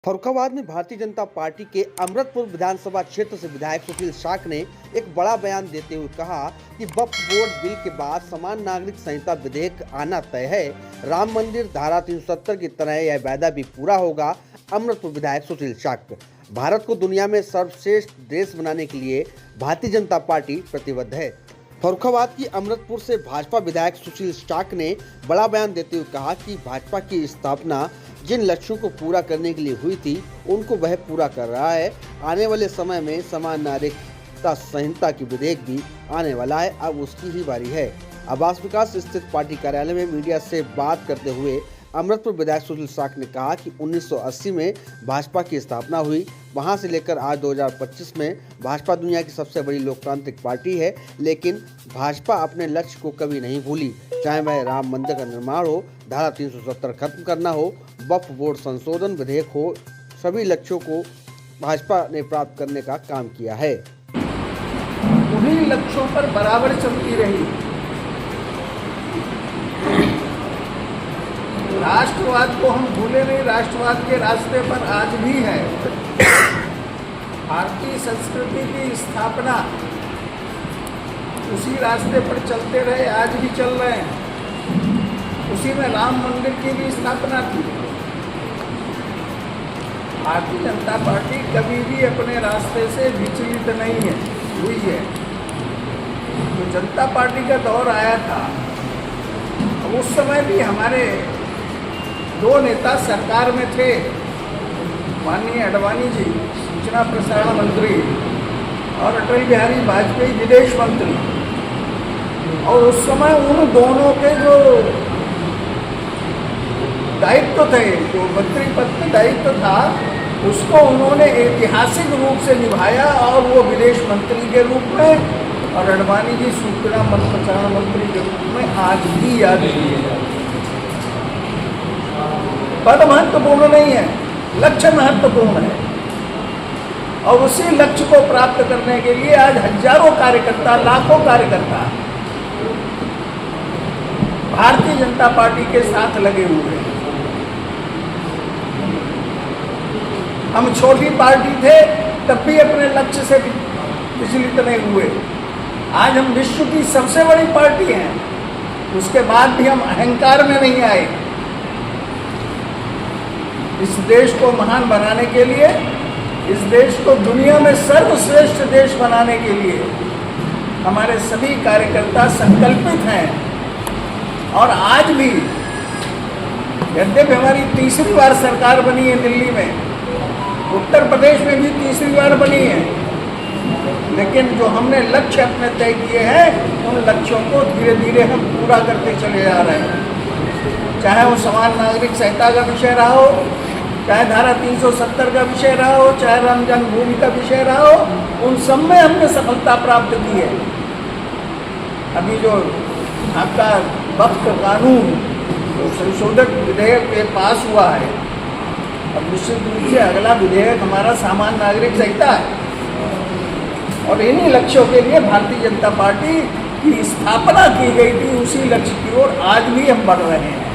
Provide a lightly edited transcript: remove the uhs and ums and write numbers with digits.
फर्रुखाबाद में भारतीय जनता पार्टी के अमृतपुर विधानसभा क्षेत्र से विधायक सुशील शाक ने एक बड़ा बयान देते हुए कहा कि वक्फ बोर्ड बिल के बाद समान नागरिक संहिता विधेयक आना तय है। राम मंदिर धारा 370 की तरह यह वायदा भी पूरा होगा। अमृतपुर विधायक सुशील शाक, भारत को दुनिया में सर्वश्रेष्ठ देश बनाने के लिए भारतीय जनता पार्टी प्रतिबद्ध है। फर्रुखाबाद की अमृतपुर से भाजपा विधायक सुशील शाक ने बड़ा बयान देते हुए कहा कि भाजपा की स्थापना जिन लक्ष्यों को पूरा करने के लिए हुई थी उनको वह पूरा कर रहा है। आने वाले समय में समान नागरिकता संहिता की विधेयक भी आने वाला है, अब उसकी ही बारी है। आवास विकास स्थित पार्टी कार्यालय में मीडिया से बात करते हुए अमृतपुर विधायक सुशील शाक ने कहा कि 1980 में भाजपा की स्थापना हुई, वहां से लेकर आज 2025 में भाजपा दुनिया की सबसे बड़ी लोकतांत्रिक पार्टी है। लेकिन भाजपा अपने लक्ष्य को कभी नहीं भूली, चाहे वह राम मंदिर का निर्माण हो, धारा 370 खत्म करना हो, वक्फ बोर्ड संशोधन विधेयक हो, सभी लक्ष्यों को भाजपा ने प्राप्त करने का काम किया है। उन्हीं लक्ष्यों पर बराबर चलती रही। राष्ट्रवाद को हम भूले नहीं, राष्ट्रवाद के रास्ते पर आज भी है। भारतीय संस्कृति की स्थापना उसी रास्ते पर चलते रहे, आज भी चल रहे हैं। उसी में राम मंदिर की भी स्थापना थी। भारतीय जनता पार्टी कभी भी अपने रास्ते से विचलित नहीं है हुई है। तो जनता पार्टी का दौर आया था, उस समय भी हमारे दो नेता सरकार में थे, माननीय अडवाणी जी सूचना प्रसारण मंत्री और अटल बिहारी वाजपेयी विदेश मंत्री। और उस समय उन दोनों के जो दायित्व थे, जो मंत्री पद का दायित्व था, उसको उन्होंने ऐतिहासिक रूप से निभाया और वो विदेश मंत्री के रूप में और अडवाणी जी सूचना प्रसारण मंत्री के रूप में आज भी याद किए जाते। पद महत्वपूर्ण नहीं है, लक्ष्य महत्वपूर्ण है। और उसी लक्ष्य को प्राप्त करने के लिए आज हजारों कार्यकर्ता, लाखों कार्यकर्ता भारतीय जनता पार्टी के साथ लगे हुए हैं। हम छोटी पार्टी थे तब भी अपने लक्ष्य से विचलित नहीं हुए। आज हम विश्व की सबसे बड़ी पार्टी हैं, उसके बाद भी हम अहंकार में नहीं आए। इस देश को महान बनाने के लिए, इस देश को दुनिया में सर्वश्रेष्ठ देश बनाने के लिए हमारे सभी कार्यकर्ता संकल्पित हैं। और आज भी यद्यपि हमारी तीसरी बार सरकार बनी है दिल्ली में, उत्तर प्रदेश में भी तीसरी बार बनी है, लेकिन जो हमने लक्ष्य अपने तय किए हैं उन लक्ष्यों को धीरे धीरे हम पूरा करते चले जा रहे हैं। चाहे वो समान नागरिक संहिता का विषय रहा हो, चाहे धारा 370 का विषय रहा हो, चाहे राम जन्मभूमि का विषय रहा हो, उन सब में हमने सफलता प्राप्त की है। अभी जो आपका वक्फ कानून जो संशोधक विधेयक पास हुआ है, अब निश्चित रूप से अगला विधेयक हमारा समान नागरिक संहिता है। और इन्हीं लक्ष्यों के लिए भारतीय जनता पार्टी की स्थापना की गई थी, उसी लक्ष्य की ओर आज भी हम बढ़ रहे हैं।